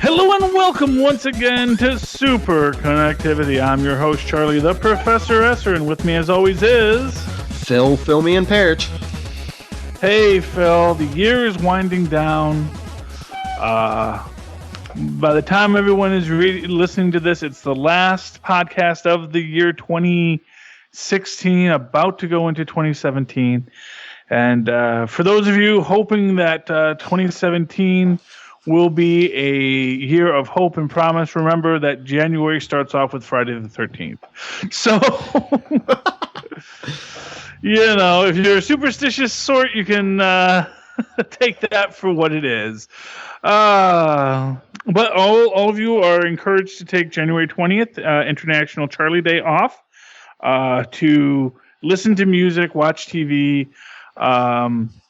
Hello and welcome once again to Superconnectivity. I'm your host, Charlie the Professor Esser, and with me as always is... Phil, Filmy, and Perch. Hey, Phil, the year is winding down. By the time everyone is listening to this, it's the last podcast of the year 2016, about to go into 2017. And for those of you hoping that 2017 will be a year of hope and promise, remember that January starts off with Friday the 13th. So, if you're a superstitious sort, you can take that for what it is. But all of you are encouraged to take January 20th, International Charlie Day, off to listen to music, watch TV,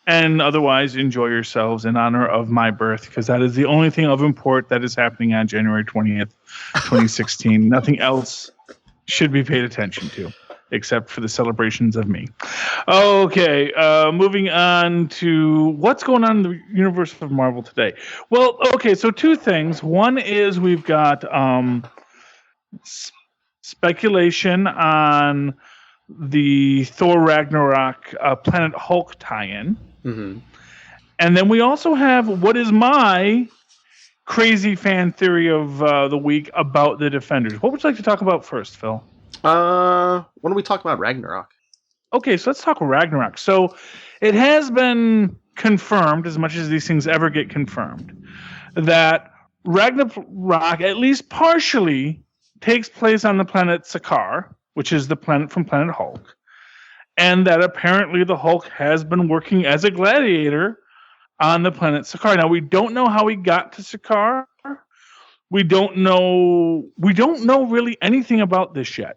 and otherwise enjoy yourselves in honor of my birth, because that is the only thing of import that is happening on January 20th, 2016. Nothing else should be paid attention to, except for the celebrations of me. Okay, moving on to what's going on in the universe of Marvel today. Well, okay, so two things. One is we've got speculation on the Thor Ragnarok Planet Hulk tie-in. Mm-hmm. And then we also have what is my crazy fan theory of the week about the Defenders. What would you like to talk about first, Phil? Why don't we talk about Ragnarok? Okay, so let's talk Ragnarok. So it has been confirmed, as much as these things ever get confirmed, that Ragnarok, at least partially, takes place on the planet Sakaar, which is the planet from Planet Hulk. And that apparently the Hulk has been working as a gladiator on the planet Sakaar. Now, we don't know how he got to Sakaar. We don't know really anything about this yet.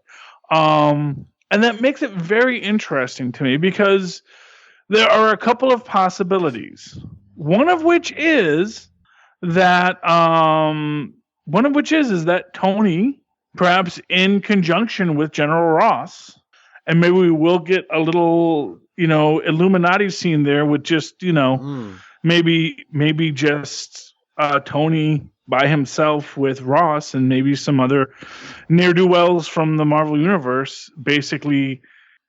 And that makes it very interesting to me, because there are a couple of possibilities. One of which is that Tony, perhaps in conjunction with General Ross, and maybe we will get a little, Illuminati scene there with just, maybe just Tony by himself with Ross and maybe some other ne'er-do-wells from the Marvel Universe, basically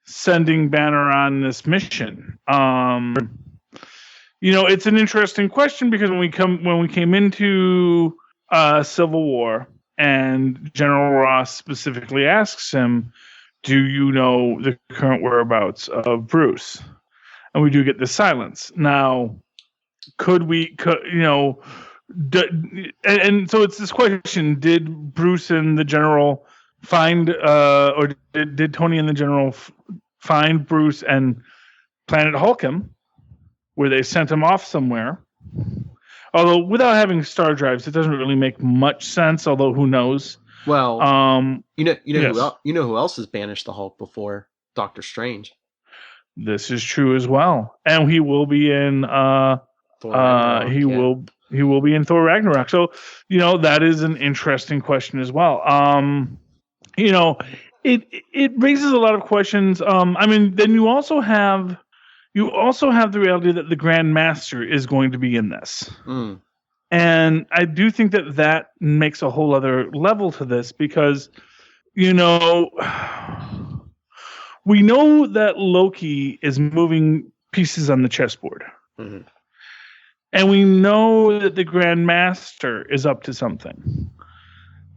sending Banner on this mission. It's an interesting question, because when we came into Civil War, and General Ross specifically asks him, do you know the current whereabouts of Bruce? And we do get this silence. Now, and so it's this question: did Bruce and the General find, or did Tony and the General find Bruce and Planet Hulk him, where they sent him off somewhere? Although without having star drives, it doesn't really make much sense. Although who knows? Well, yes. who else has banished the Hulk before? Doctor Strange. This is true as well, and he will be in. Thor Ragnarok, he will be in Thor Ragnarok. So that is an interesting question as well. It raises a lot of questions. Then you also have the reality that the Grand Master is going to be in this. Mm. And I do think that makes a whole other level to this, because, we know that Loki is moving pieces on the chessboard. Mm-hmm. And we know that the Grand Master is up to something.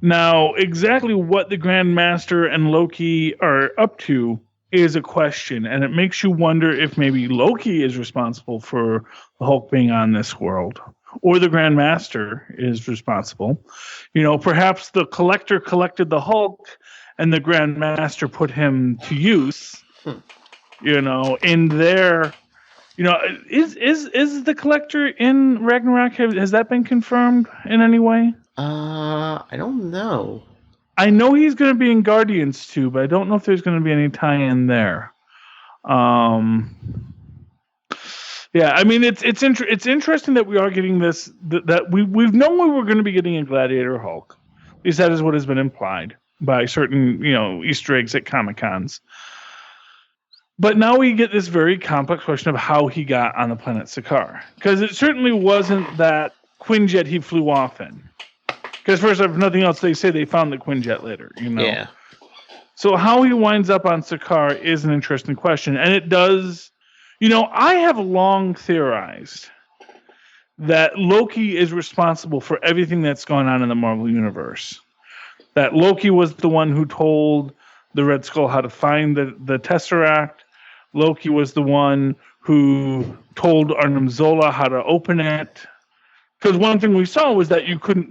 Now, exactly what the Grand Master and Loki are up to is a question, and it makes you wonder if maybe Loki is responsible for the Hulk being on this world, or the Grand Master is responsible. Perhaps the Collector collected the Hulk, and the Grand Master put him to use. In their, is the Collector in Ragnarok? Has that been confirmed in any way? I don't know. I know he's going to be in Guardians too, but I don't know if there's going to be any tie-in there. It's interesting that we are getting this. That we've known we were going to be getting a Gladiator Hulk. At least that is what has been implied by certain Easter eggs at Comic-Cons. But now we get this very complex question of how he got on the planet Sakaar, because it certainly wasn't that Quinjet he flew off in. Because first, if nothing else, they say they found the Quinjet later. Yeah. So how he winds up on Sakaar is an interesting question, and it does. I have long theorized that Loki is responsible for everything that's gone on in the Marvel Universe. That Loki was the one who told the Red Skull how to find the Tesseract. Loki was the one who told Arnim Zola how to open it. Because one thing we saw was that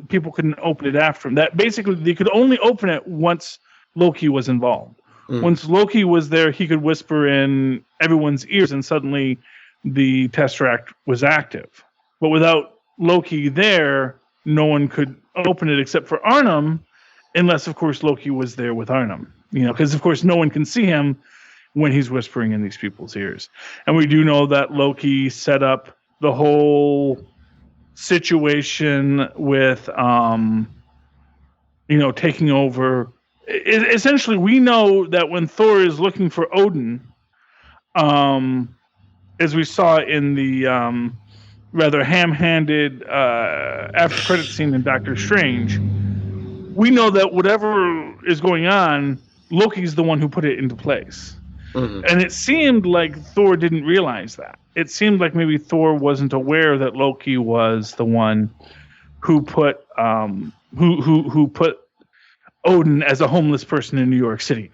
people couldn't open it after him. That basically they could only open it once Loki was involved. Once Loki was there, he could whisper in everyone's ears, and suddenly the Tesseract was active. But without Loki there, no one could open it except for Arnim, unless, of course, Loki was there with Arnim. Because, of course, no one can see him when he's whispering in these people's ears. And we do know that Loki set up the whole situation with, taking over. Essentially, we know that when Thor is looking for Odin, as we saw in the rather ham-handed after-credit scene in Doctor Strange, we know that whatever is going on, Loki's the one who put it into place. Mm-hmm. And it seemed like Thor didn't realize that. It seemed like maybe Thor wasn't aware that Loki was the one who put who put Odin as a homeless person in New York City,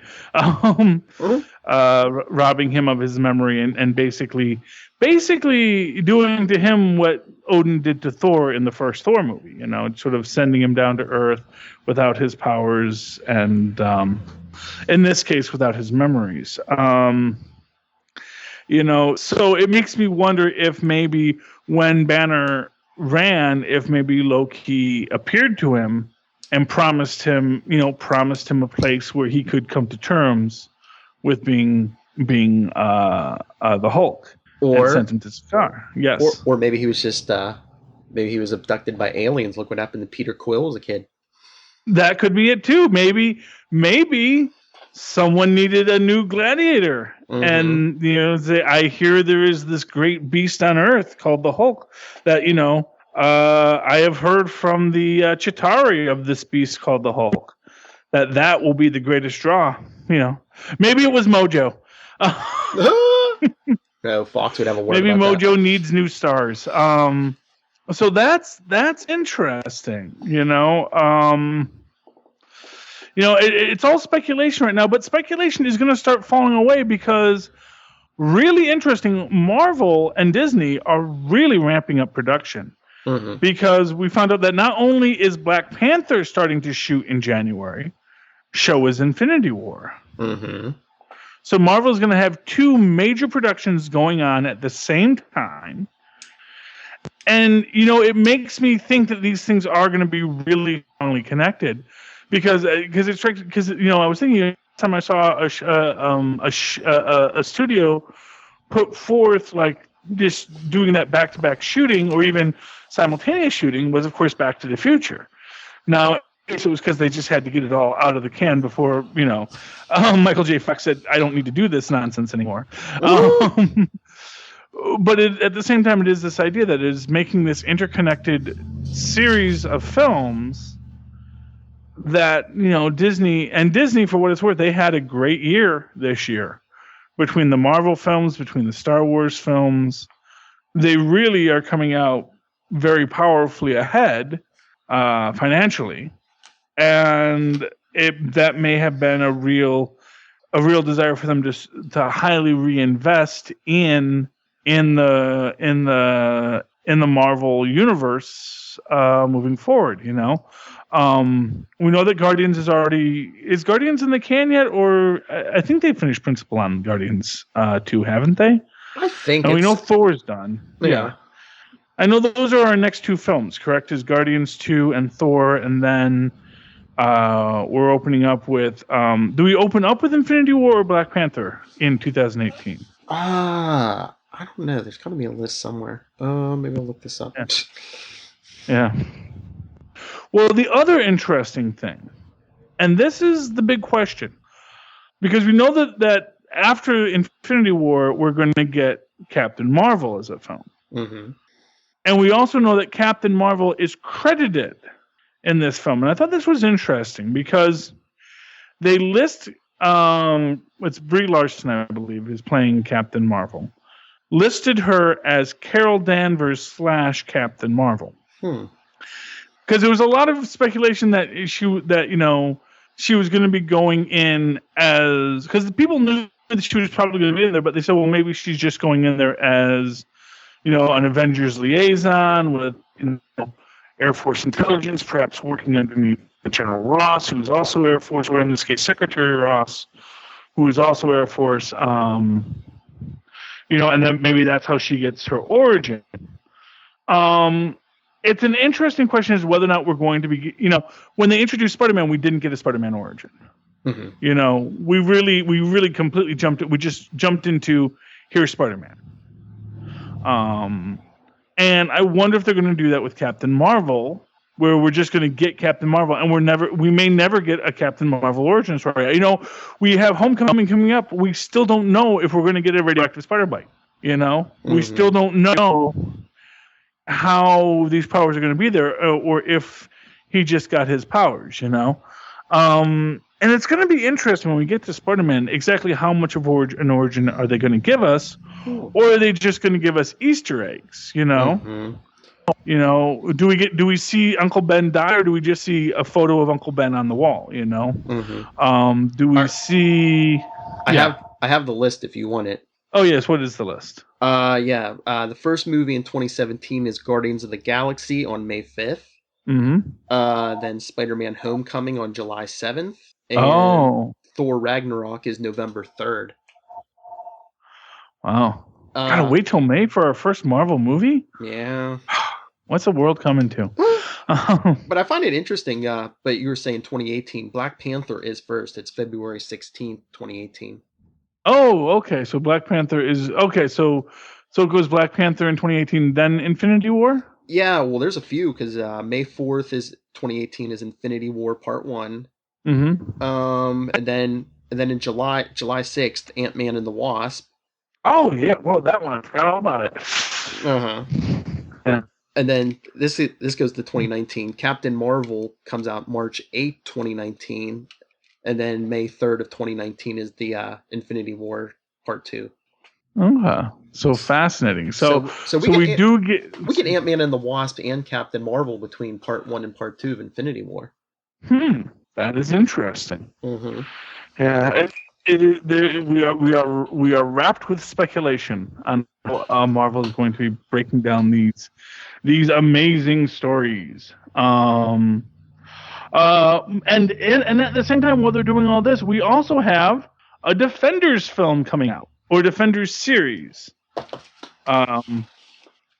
robbing him of his memory and basically doing to him what Odin did to Thor in the first Thor movie, sort of sending him down to Earth without his powers and, in this case, without his memories. So it makes me wonder if maybe when Banner ran, if maybe Loki appeared to him and promised him a place where he could come to terms with being the Hulk, or and sent him to Sakaar. Yes, or maybe he was just maybe he was abducted by aliens. Look what happened to Peter Quill as a kid. That could be it too. Maybe someone needed a new gladiator, and I hear there is this great beast on Earth called the Hulk that I have heard from the Chitauri of this beast called the Hulk that will be the greatest draw. Maybe it was Mojo. No, Fox would have a word. Maybe about Mojo that. needs new stars. So that's interesting. It's all speculation right now, but speculation is going to start falling away because really interesting. Marvel and Disney are really ramping up production. Mm-hmm. Because we found out that not only is Black Panther starting to shoot in January, so is Infinity War. Mm-hmm. So Marvel is going to have two major productions going on at the same time. And, it makes me think that these things are going to be really strongly connected. Because I was thinking last time I saw a studio put forth like just doing that back-to-back shooting or even simultaneous shooting was, of course, Back to the Future. Now, it was because they just had to get it all out of the can before, Michael J. Fox said, I don't need to do this nonsense anymore. But at the same time, it is this idea that it is making this interconnected series of films that, Disney, for what it's worth, they had a great year this year. Between the Marvel films, between the Star Wars films, they really are coming out very powerfully ahead financially, and that may have been a real desire for them to highly reinvest in the Marvel universe moving forward. We know that Guardians is Guardians in the can yet, or I think they finished principal on Guardians 2, haven't they? I think. And we know Thor's done. Yeah. I know those are our next two films, correct? Is Guardians 2 and Thor, and then we're opening up with. Do we open up with Infinity War or Black Panther in 2018? I don't know. There's got to be a list somewhere. Maybe I'll look this up. Yeah. Well, the other interesting thing, and this is the big question, because we know that after Infinity War, we're going to get Captain Marvel as a film. Mm-hmm. And we also know that Captain Marvel is credited in this film, and I thought this was interesting because they list it's Brie Larson, I believe, is playing Captain Marvel. Listed her as Carol Danvers / Captain Marvel. Because there was a lot of speculation that she was going to be going in as, because the people knew that she was probably going to be in there, but they said, well, maybe she's just going in there as, an Avengers liaison with Air Force intelligence, perhaps working underneath General Ross, who's also Air Force, or in this case, Secretary Ross, who is also Air Force. And then maybe that's how she gets her origin. It's an interesting question as to whether or not we're going to be, when they introduced Spider-Man, we didn't get a Spider-Man origin. Mm-hmm. We really completely we just jumped into here's Spider-Man. And I wonder if they're going to do that with Captain Marvel, where we're just going to get Captain Marvel, and we may never get a Captain Marvel origin story. We have Homecoming coming up. We still don't know if we're going to get a radioactive spider bite. Mm-hmm. We still don't know how these powers are going to be there, or if he just got his powers. And it's going to be interesting when we get to Spider-Man, exactly how much of an origin are they going to give us, or are they just going to give us Easter eggs? Mm-hmm. Do we see Uncle Ben die, or do we just see a photo of Uncle Ben on the wall? Mm-hmm. Do we see? I have the list if you want it. Oh yes, what is the list? The first movie in 2017 is Guardians of the Galaxy on May 5th. Mm-hmm. Then Spider-Man: Homecoming on July 7th. And Thor: Ragnarok is November 3rd. Wow. Gotta wait till May for our first Marvel movie? Yeah. What's the world coming to? But I find it interesting, but you were saying 2018. Black Panther is first. It's February 16th, 2018. Oh, okay. So Black Panther is... Okay, so it goes Black Panther in 2018, then Infinity War? Yeah, well, there's a few, because May 4th is 2018 is Infinity War Part 1. Mm-hmm. And then in July 6th, Ant-Man and the Wasp. Oh yeah, well that one, I forgot all about it. Uh-huh. Yeah. And then this goes to 2019. Captain Marvel comes out March 8th, 2019, and then May 3rd of 2019 is the Infinity War Part 2. Okay, so fascinating. So we get Ant-Man and the Wasp and Captain Marvel between Part 1 and Part 2 of Infinity War. That is interesting. Mm-hmm. Yeah. We are wrapped with speculation on how Marvel is going to be breaking down these amazing stories. And at the same time, while they're doing all this, we also have a Defenders film coming out, or Defenders series,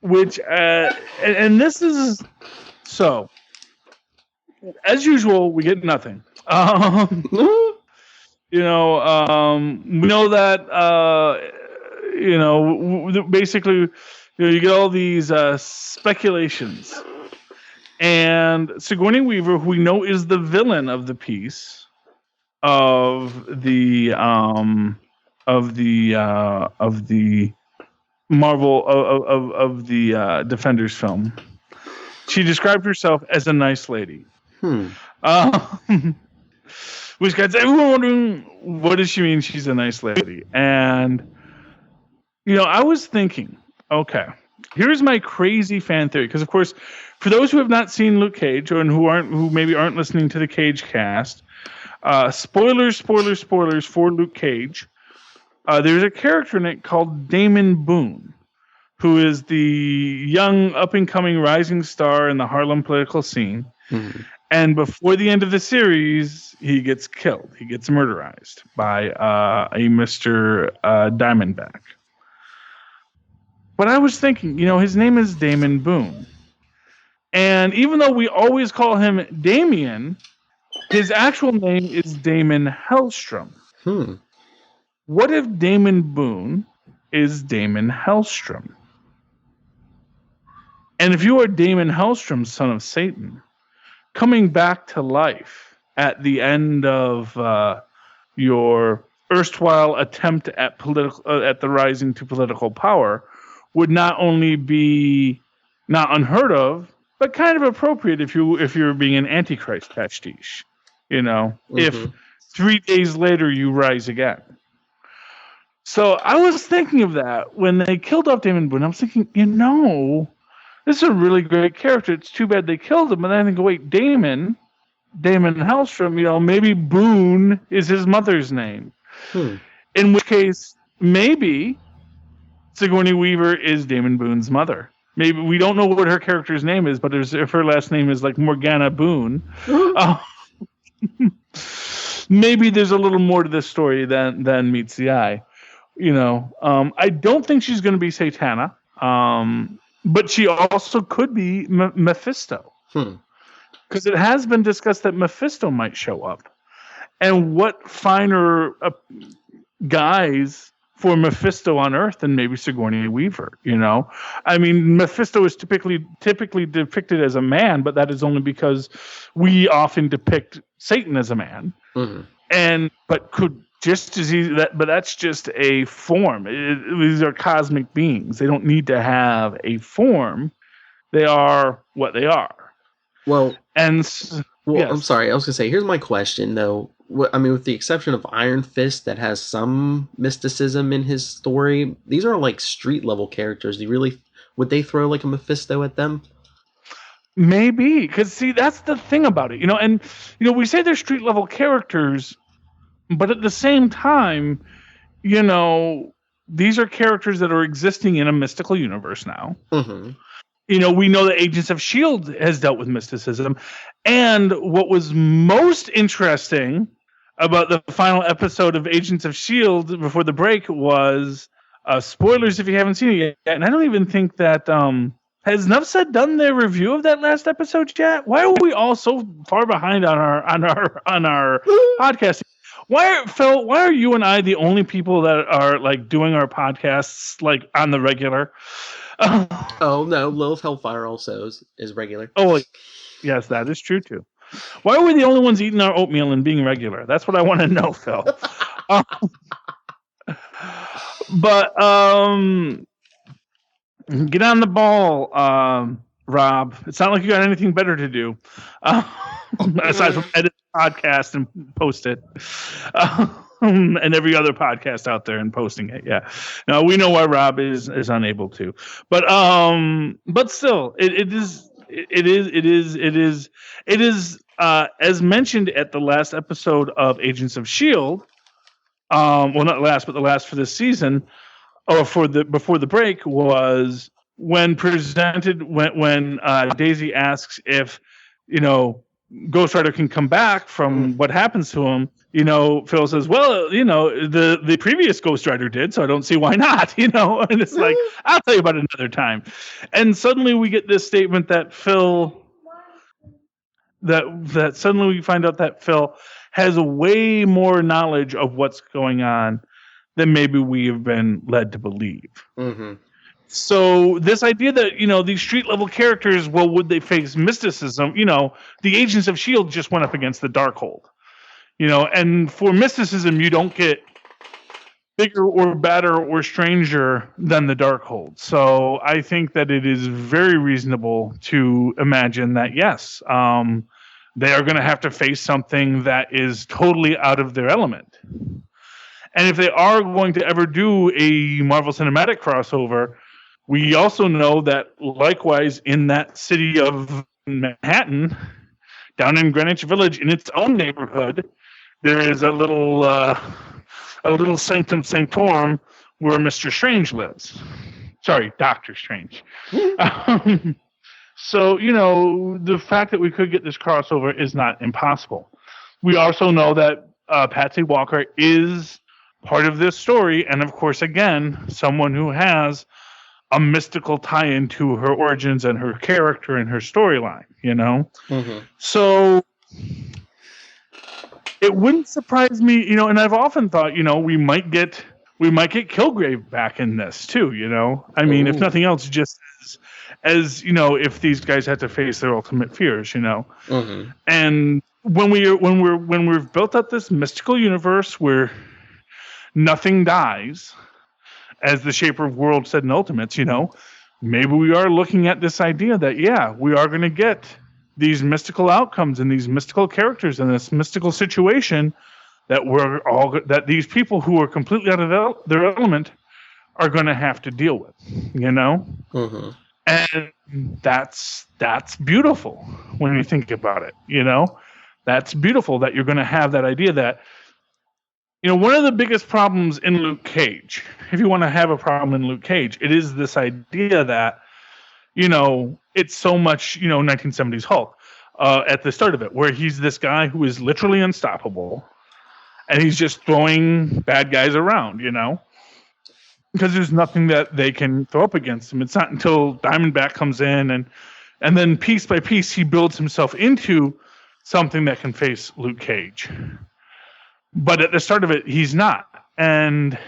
which and this is so. As usual, we get nothing. We know that, basically, you get all these speculations. And Sigourney Weaver, who we know is the villain of the piece of the Marvel of the Defenders film, she described herself as a nice lady. Which got everyone wondering, what does she mean she's a nice lady? And, I was thinking, okay, here's my crazy fan theory. Because, of course, for those who have not seen Luke Cage, or who maybe aren't listening to the Cage cast, spoilers for Luke Cage. There's a character in it called Damon Boone, who is the young, up-and-coming rising star in the Harlem political scene. Mm-hmm. And before the end of the series, he gets killed. He gets murderized by a Mr. Diamondback. But I was thinking, his name is Damon Boone. And even though we always call him Damien, his actual name is Damon Hellstrom. What if Damon Boone is Damon Hellstrom? And if you are Damon Hellstrom, son of Satan, coming back to life at the end of your erstwhile attempt at the rising to political power, would not only be not unheard of, but kind of appropriate if you're being an Antichrist pastiche. If 3 days later you rise again. So I was thinking of that when they killed off Damon Boone. I was thinking, this is a really great character. It's too bad they killed him. And then I think, wait, Damon Hellstrom, maybe Boone is his mother's name. In which case, maybe Sigourney Weaver is Damon Boone's mother. Maybe we don't know what her character's name is, but if her last name is like Morgana Boone, maybe there's a little more to this story than meets the eye. I don't think she's going to be Satana, but she also could be Mephisto. Because it has been discussed that Mephisto might show up. And what finer guys for Mephisto on Earth than maybe Sigourney Weaver, I mean, Mephisto is typically depicted as a man, but that is only because we often depict Satan as a man. But could just as easy but that's just a form. These are cosmic beings. They don't need to have a form. They are what they are. Well, yes. I'm sorry. I was going to say, here's my question, though. With the exception of Iron Fist, that has some mysticism in his story, these are like street-level characters. Would they throw like a Mephisto at them? Maybe, because see, that's the thing about it, and we say they're street-level characters, but at the same time, these are characters that are existing in a mystical universe now. We know that Agents of S.H.I.E.L.D. has dealt with mysticism. And what was most interesting about the final episode of Agents of S.H.I.E.L.D. before the break was, spoilers if you haven't seen it yet, and I don't even think that, has Nuffsaid done their review of that last episode yet? Why are we all so far behind on our podcasting? Phil, why are you and I the only people that are like doing our podcasts like on the regular? Oh no, Lilith Hellfire also is regular. Oh, yes, that is true too. Why are we the only ones eating our oatmeal and being regular? That's what I want to know, Phil. But get on the ball, Rob. It's not like you got anything better to do aside from edit the podcast and post it. And every other podcast out there and posting it. Yeah. Now we know why Rob is unable to. But still, it is as mentioned at the last episode of Agents of S.H.I.E.L.D. Well, not last, but the last for this season, or before the break, was when Daisy asks if Ghost Rider can come back from what happens to him. Phil says, well, the previous Ghost Rider did, so I don't see why not, and it's like, I'll tell you about it another time. And suddenly we get this statement that that suddenly we find out that Phil has way more knowledge of what's going on than maybe we have been led to believe. So this idea that, these street-level characters, well, would they face mysticism? The Agents of S.H.I.E.L.D. just went up against the Darkhold. And for mysticism, you don't get bigger or badder or stranger than the Darkhold. So I think that it is very reasonable to imagine that, yes, they are going to have to face something that is totally out of their element. And if they are going to ever do a Marvel Cinematic crossover, we also know that likewise in that city of Manhattan, down in Greenwich Village, in its own neighborhood, there is a little sanctum sanctorum where Mr. Strange lives. Sorry, Doctor Strange. So, the fact that we could get this crossover is not impossible. We also know that Patsy Walker is part of this story, and of course, again, someone who has a mystical tie-in to her origins and her character and her storyline, So it wouldn't surprise me, and I've often thought, we might get Kilgrave back in this too, I mean, if nothing else, just as if these guys had to face their ultimate fears, And when we've built up this mystical universe where nothing dies, as the Shaper of Worlds said in Ultimates, maybe we are looking at this idea that, yeah, we are going to get these mystical outcomes and these mystical characters in this mystical situation that these people who are completely out of their element are going to have to deal with, Mm-hmm. And that's beautiful when you think about it, That's beautiful that you're going to have that idea that, one of the biggest problems in Luke Cage, if you want to have a problem in Luke Cage, it is this idea that, it's so much, 1970s Hulk at the start of it, where he's this guy who is literally unstoppable, and he's just throwing bad guys around, because there's nothing that they can throw up against him. It's not until Diamondback comes in and then piece by piece he builds himself into something that can face Luke Cage. But at the start of it, he's not. And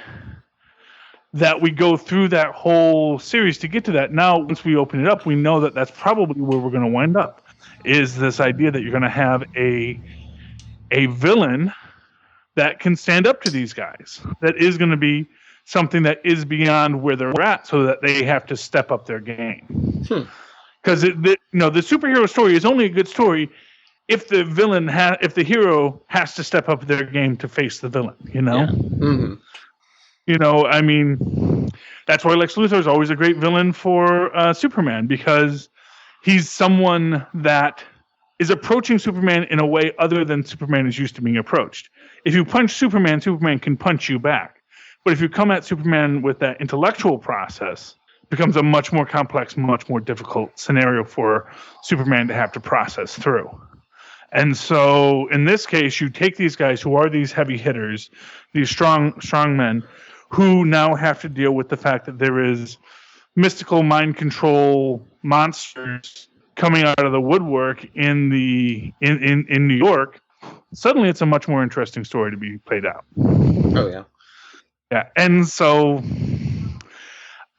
that we go through that whole series to get to that. Now, once we open it up, we know that that's probably where we're going to wind up, is this idea that you're going to have a villain that can stand up to these guys. That is going to be something that is beyond where they're at, so that they have to step up their game. Because the superhero story is only a good story if the if the hero has to step up their game to face the villain. Yeah. Mm-hmm. I mean, that's why Lex Luthor is always a great villain for Superman, because he's someone that is approaching Superman in a way other than Superman is used to being approached. If you punch Superman, Superman can punch you back. But if you come at Superman with that intellectual process, it becomes a much more complex, much more difficult scenario for Superman to have to process through. And so in this case, you take these guys who are these heavy hitters, these strong men, who now have to deal with the fact that there is mystical mind control monsters coming out of the woodwork in New York. Suddenly it's a much more interesting story to be played out. Oh yeah. Yeah, and so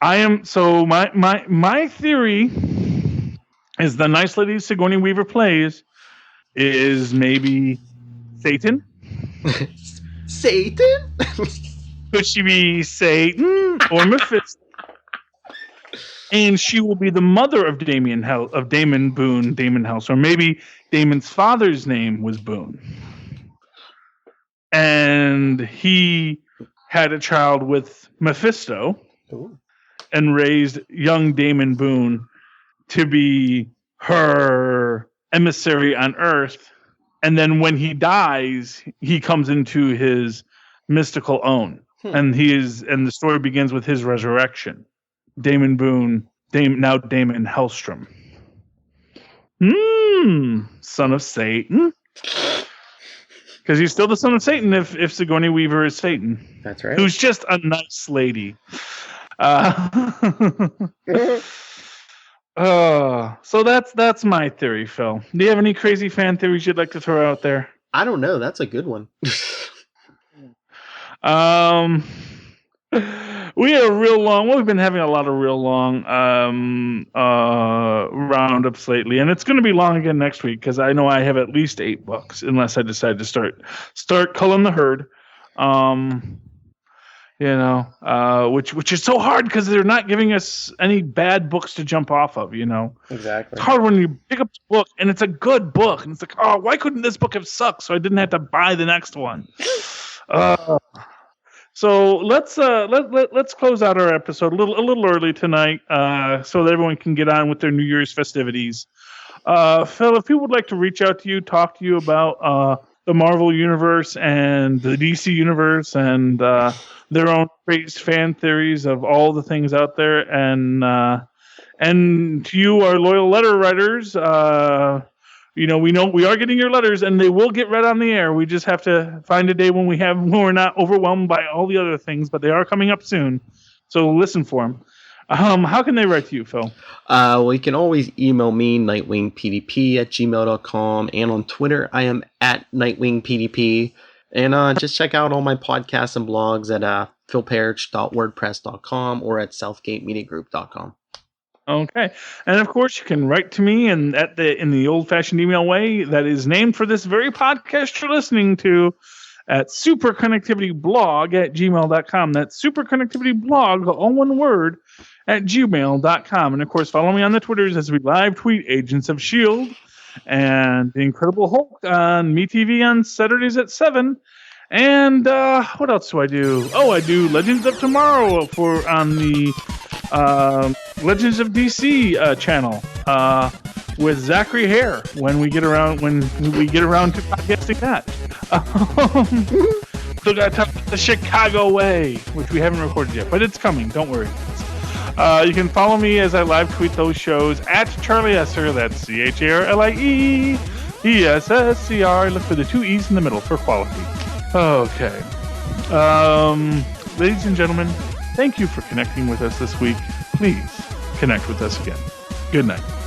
my theory is the nice lady Sigourney Weaver plays is maybe Satan. Satan? Could she be Satan or Mephisto? And she will be the mother of Damon Helst, or maybe Damon's father's name was Boone, and he had a child with Mephisto. Ooh. And raised young Damon Boone to be her emissary on Earth. And then when he dies, he comes into his mystical own. And the story begins with his resurrection. Damon Boone, now Damon Hellstrom. Son of Satan. Because he's still the son of Satan if Sigourney Weaver is Satan. That's right. Who's just a nice lady. So that's my theory, Phil. Do you have any crazy fan theories you'd like to throw out there? I don't know. That's a good one. We are real long. We've been having a lot of real long roundups lately, and it's going to be long again next week because I know I have at least 8 books, unless I decide to start culling the herd. Which is so hard because they're not giving us any bad books to jump off of. Exactly. It's hard when you pick up a book and it's a good book, and it's like, oh, why couldn't this book have sucked so I didn't have to buy the next one? So let's close out our episode a little early tonight, so that everyone can get on with their New Year's festivities. Phil, if people would like to reach out to you, talk to you about the Marvel universe and the DC universe and their own crazed fan theories of all the things out there, and to you, our loyal letter writers, we know we are getting your letters, and they will get read on the air. We just have to find a day when we're not overwhelmed by all the other things, but they are coming up soon. So listen for them. How can they write to you, Phil? Well, you can always email me, nightwingpdp@gmail.com, and on Twitter, I am @nightwingpdp. And just check out all my podcasts and blogs at philparrish.wordpress.com or at southgatemediagroup.com. Okay, and of course you can write to me in the old-fashioned email way that is named for this very podcast you're listening to at superconnectivityblog@gmail.com. That's superconnectivityblog, all one word, gmail.com. And of course, follow me on the Twitters as we live tweet Agents of S.H.I.E.L.D. and The Incredible Hulk on MeTV on Saturdays at 7. And what else do I do? Oh, I do Legends of Tomorrow on the Legends of DC channel with Zachary Hare when we get around to podcasting that. Still got to talk about the Chicago Way, which we haven't recorded yet, but it's coming. Don't worry. You can follow me as I live tweet those shows at Charlie Esser. That's CharlieEsscr. Look for the 2 E's in the middle for quality. Okay. Ladies and gentlemen, thank you for connecting with us this week. Please connect with us again. Good night.